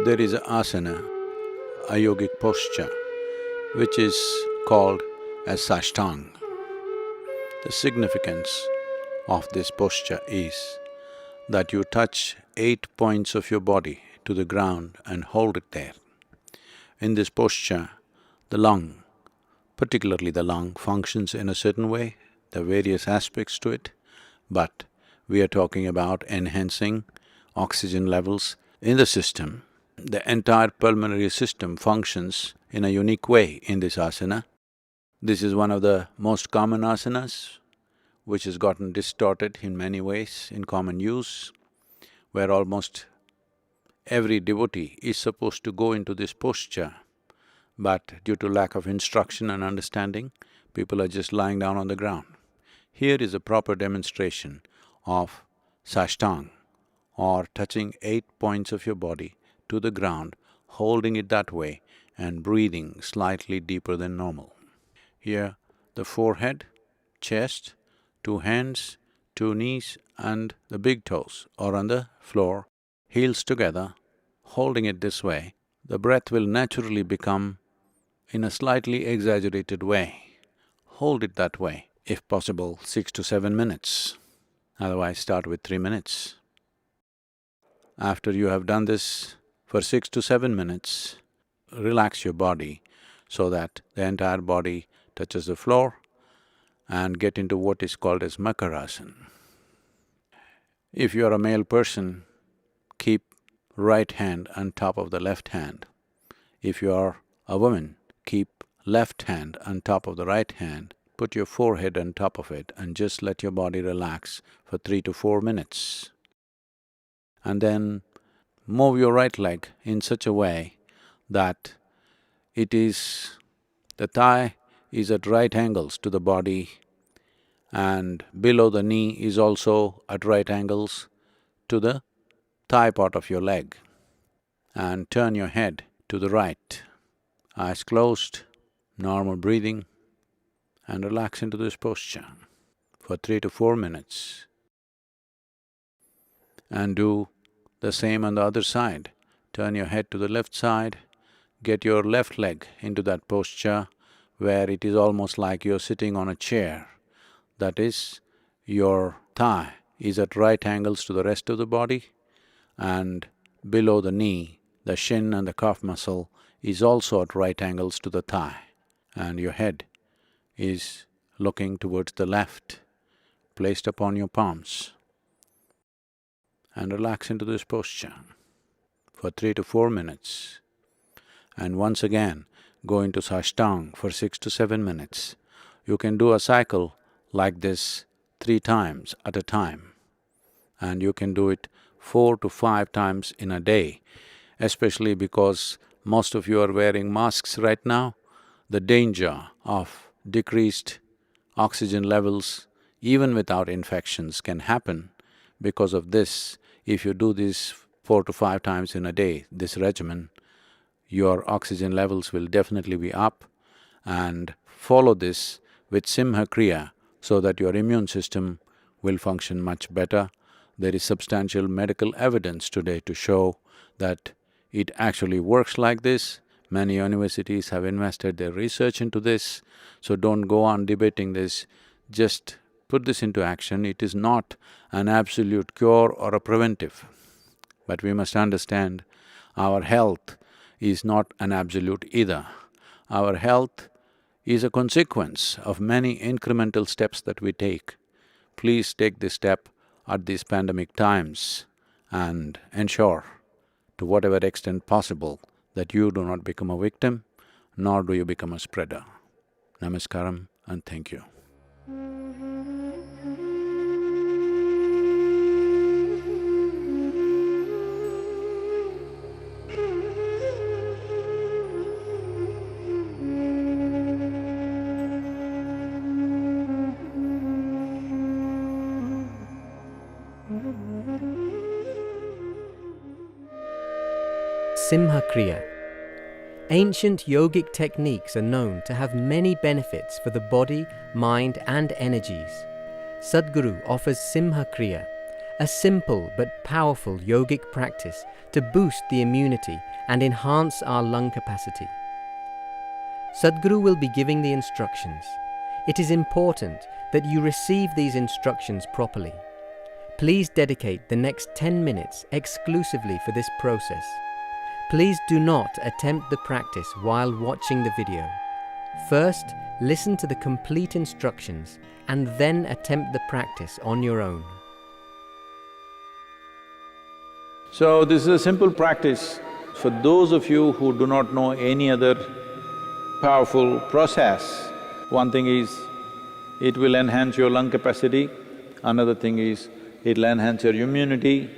There is an asana, a yogic posture, which is called as Sashtanga. The significance of this posture is that you touch 8 points of your body to the ground and hold it there. In this posture, the lung, particularly the lung, functions in a certain way. There are various aspects to it, but we are talking about enhancing oxygen levels in the system. The entire pulmonary system functions in a unique way in this asana. This is one of the most common asanas, which has gotten distorted in many ways in common use, where almost every devotee is supposed to go into this posture, but due to lack of instruction and understanding, people are just lying down on the ground. Here is a proper demonstration of Sashtanga, or touching 8 points of your body to the ground, holding it that way and breathing slightly deeper than normal. Here, the forehead, chest, 2 hands, 2 knees and the big toes are on the floor, heels together, holding it this way. The breath will naturally become in a slightly exaggerated way. Hold it that way, if possible 6 to 7 minutes, otherwise start with 3 minutes. After you have done this for 6 to 7 minutes, relax your body so that the entire body touches the floor and get into what is called as Makarasana. If you are a male person, keep right hand on top of the left hand. If you are a woman, keep left hand on top of the right hand, put your forehead on top of it and just let your body relax for 3 to 4 minutes. And then move your right leg in such a way that the thigh is at right angles to the body and below the knee is also at right angles to the thigh part of your leg. And turn your head to the right, eyes closed, normal breathing, and relax into this posture for 3 to 4 minutes. And do the same on the other side. Turn your head to the left side, get your left leg into that posture where it is almost like you're sitting on a chair. That is, your thigh is at right angles to the rest of the body and below the knee, the shin and the calf muscle is also at right angles to the thigh, and your head is looking towards the left, placed upon your palms. And relax into this posture for 3 to 4 minutes. And once again, go into Sashtanga for 6 to 7 minutes. You can do a cycle like this 3 times at a time, and you can do it 4 to 5 times in a day, especially because most of you are wearing masks right now. The danger of decreased oxygen levels, even without infections, can happen because of this. If you do this 4 to 5 times in a day, this regimen, your oxygen levels will definitely be up, and follow this with Simha Kriya so that your immune system will function much better. There is substantial medical evidence today to show that it actually works like this. Many universities have invested their research into this, so don't go on debating this, just put this into action. It is not an absolute cure or a preventive, but we must understand our health is not an absolute either. Our health is a consequence of many incremental steps that we take. Please take this step at these pandemic times and ensure, to whatever extent possible, that you do not become a victim, nor do you become a spreader. Namaskaram and thank you. Simha Kriya. Ancient yogic techniques are known to have many benefits for the body, mind and energies. Sadhguru offers Simha Kriya, a simple but powerful yogic practice to boost the immunity and enhance our lung capacity. Sadhguru will be giving the instructions. It is important that you receive these instructions properly. Please dedicate the next 10 minutes exclusively for this process. Please do not attempt the practice while watching the video. First, listen to the complete instructions and then attempt the practice on your own. So this is a simple practice. For those of you who do not know any other powerful process, one thing is, it will enhance your lung capacity, another thing is, it'll enhance your immunity.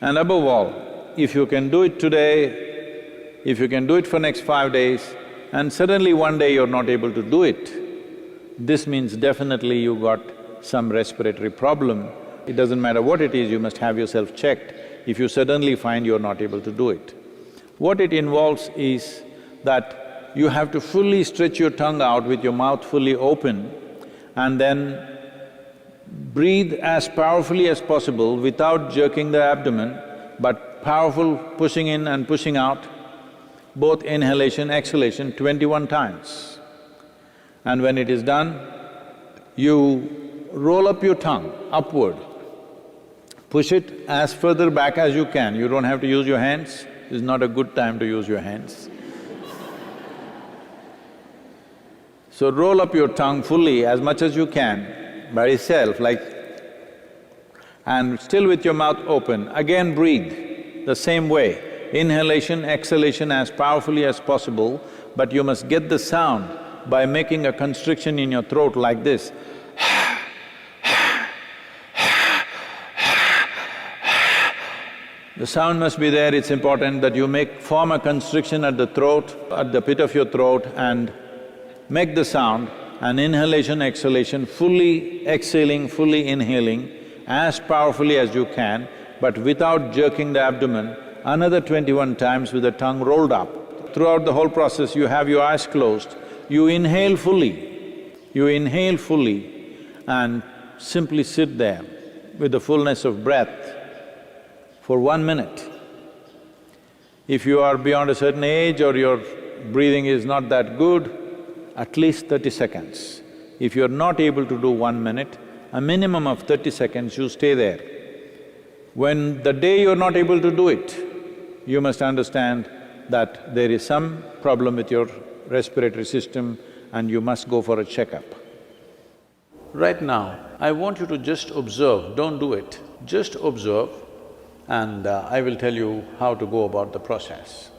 And above all, if you can do it today, if you can do it for next 5 days, and suddenly one day you're not able to do it, this means definitely you got some respiratory problem. It doesn't matter what it is, you must have yourself checked if you suddenly find you're not able to do it. What it involves is that you have to fully stretch your tongue out with your mouth fully open and then breathe as powerfully as possible without jerking the abdomen, but powerful pushing in and pushing out, both inhalation, exhalation, 21 times. And when it is done, you roll up your tongue upward, push it as further back as you can. You don't have to use your hands, it's not a good time to use your hands. So roll up your tongue fully as much as you can by itself, and still with your mouth open. Again breathe the same way, inhalation, exhalation as powerfully as possible, but you must get the sound by making a constriction in your throat like this. The sound must be there, it's important that you form a constriction at the throat, at the pit of your throat, and make the sound, and inhalation, exhalation, fully exhaling, fully inhaling as powerfully as you can, but without jerking the abdomen, another 21 times with the tongue rolled up. Throughout the whole process, you have your eyes closed, you inhale fully and simply sit there with the fullness of breath for 1 minute. If you are beyond a certain age or your breathing is not that good, at least 30 seconds. If you're not able to do 1 minute, a minimum of 30 seconds you stay there. When the day you're not able to do it, you must understand that there is some problem with your respiratory system and you must go for a checkup. Right now, I want you to just observe, don't do it, just observe, and I will tell you how to go about the process.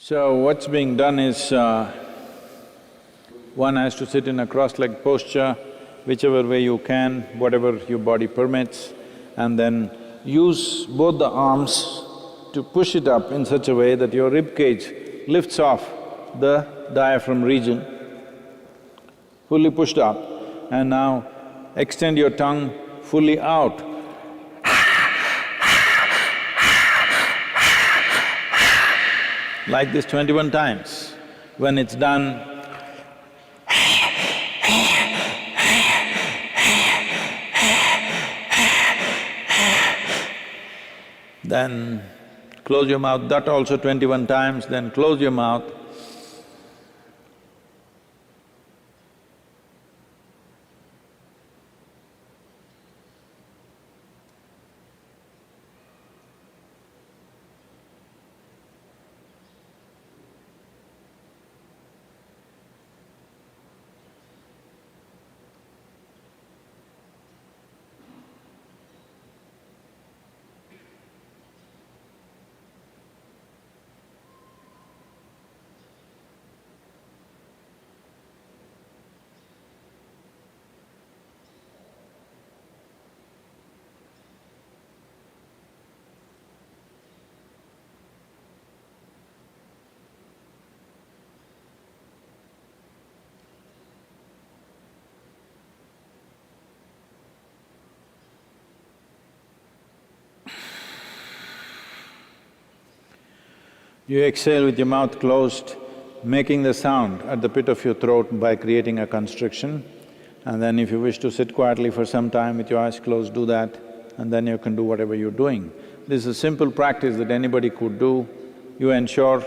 So what's being done is, one has to sit in a cross-legged posture, whichever way you can, whatever your body permits, and then use both the arms to push it up in such a way that your rib cage lifts off the diaphragm region, fully pushed up, and now extend your tongue fully out. Like this 21 times. When it's done, then close your mouth, that also 21 times, then close your mouth. You exhale with your mouth closed, making the sound at the pit of your throat by creating a constriction. And then if you wish to sit quietly for some time with your eyes closed, do that, and then you can do whatever you're doing. This is a simple practice that anybody could do. You ensure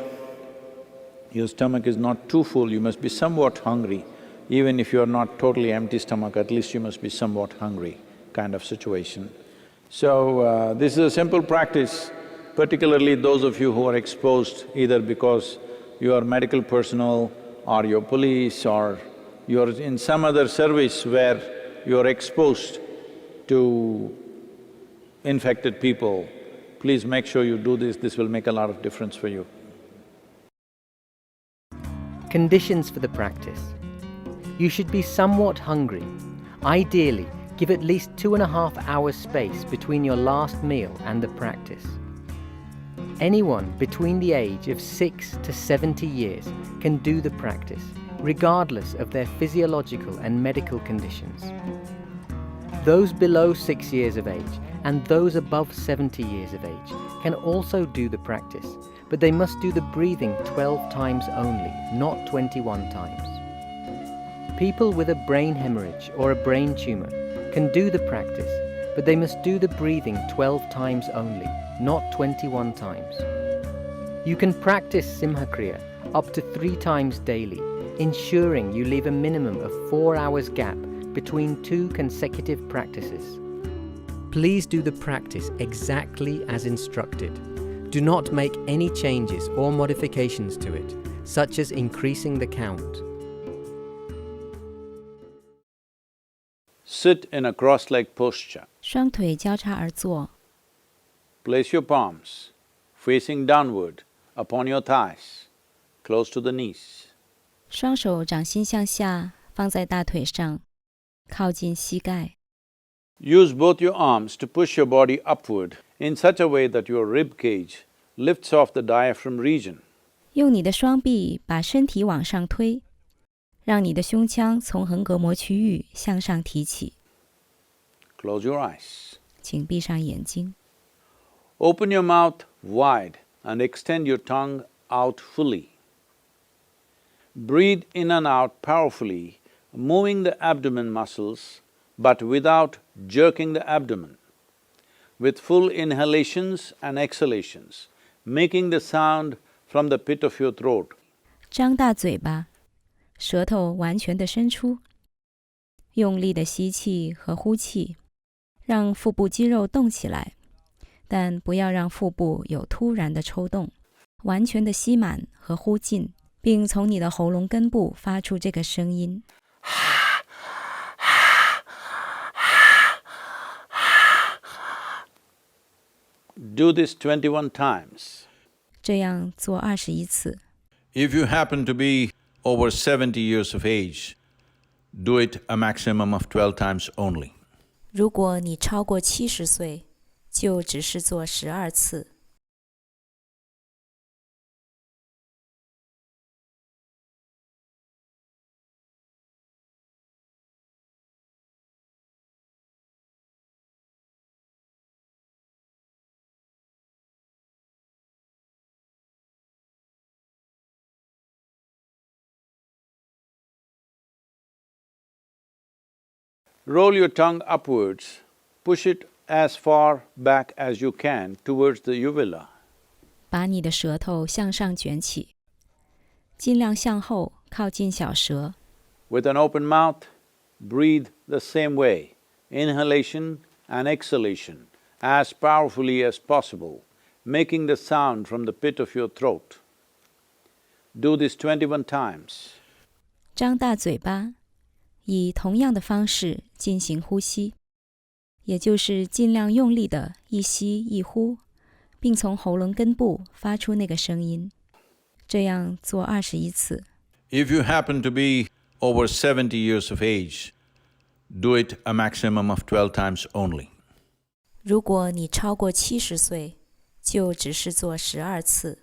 your stomach is not too full, you must be somewhat hungry. Even if you're not totally empty stomach, at least you must be somewhat hungry kind of situation. So, this is a simple practice. Particularly those of you who are exposed either because you are medical personnel or you're police or you're in some other service where you're exposed to infected people, please make sure you do this will make a lot of difference for you. Conditions for the practice. You should be somewhat hungry. Ideally, give at least 2.5 hours space between your last meal and the practice. Anyone between the age of 6 to 70 years can do the practice, regardless of their physiological and medical conditions. Those below 6 years of age and those above 70 years of age can also do the practice, but they must do the breathing 12 times only, not 21 times. People with a brain hemorrhage or a brain tumor can do the practice, but they must do the breathing 12 times only, not 21 times. You can practice Simha Kriya up to 3 times daily, ensuring you leave a minimum of 4 hours gap between 2 consecutive practices. Please do the practice exactly as instructed. Do not make any changes or modifications to it, such as increasing the count. Sit in a cross-legged posture. 双腿交叉而坐， Place your palms facing downward upon your thighs, close to the knees. 双手掌心向下放在大腿上，靠近膝盖。 Use both your arms to push your body upward in such a way that your rib cage lifts off the diaphragm region. 用你的双臂把身体往上推，让你的胸腔从横膈膜区域向上提起。 Close your eyes. 请闭上眼睛， Open your mouth wide and extend your tongue out fully. Breathe in and out powerfully, moving the abdomen muscles but without jerking the abdomen. With full inhalations and exhalations, making the sound from the pit of your throat. 张大嘴巴，舌头完全的伸出，用力的吸气和呼气，让腹部肌肉动起来，但不要让腹部有突然的抽动，完全的吸满和呼进，并从你的喉咙根部发出这个声音。 Do this 21 times. 这样做21次。If you happen to be over 70 years of age, do it a maximum of 12 times only. 如果你超过70岁，就只是做12次。Roll your tongue upwards, push it as far back as you can towards the uvula. 把你的舌头向上卷起，尽量向后靠近小舌。With an open mouth, breathe the same way, inhalation and exhalation, as powerfully as possible, making the sound from the pit of your throat. Do this 21 times. 张大嘴巴，以同样的方式进行呼吸，也就是尽量用力的一吸一呼，并从喉咙根部发出那个声音。这样做21次。If you happen to be over 70 years of age, do it a maximum of 12 times only. 如果你超过70岁，就只是做12次。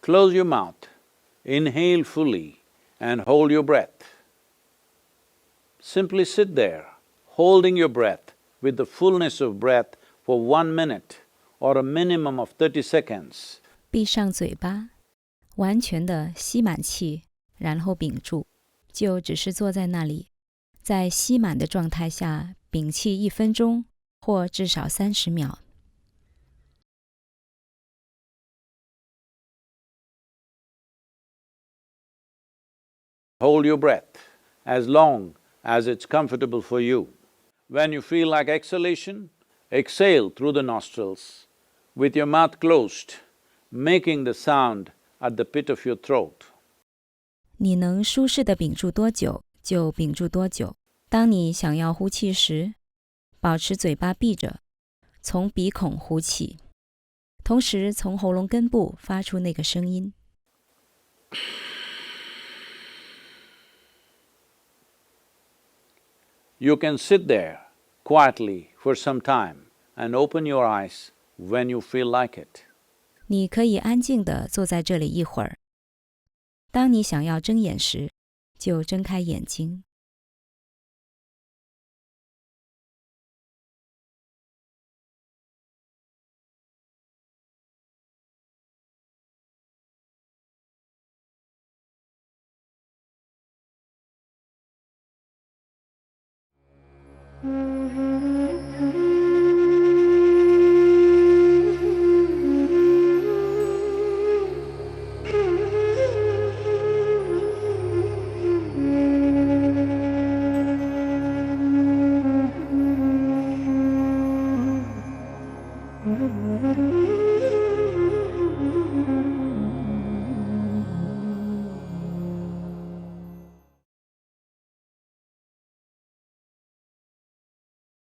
Close your mouth, inhale fully and hold your breath. Simply sit there, holding your breath with the fullness of breath for 1 minute or a minimum of 30 seconds. 闭上嘴巴，完全的吸满气，然后屏住，就只是坐在那里，在吸满的状态下屏气1分钟，或至少30秒。Hold your breath as long as it's comfortable for you. When you feel like exhalation, exhale through the nostrils with your mouth closed, making the sound at the pit of your throat. 你能舒适的屏住多久，就屏住多久。当你想要呼气时，保持嘴巴闭着，从鼻孔呼气，同时从喉咙根部发出那个声音。You can sit there quietly for some time and open your eyes when you feel like it. 你可以安静地坐在这里一会儿，当你想要睁眼时，就睁开眼睛。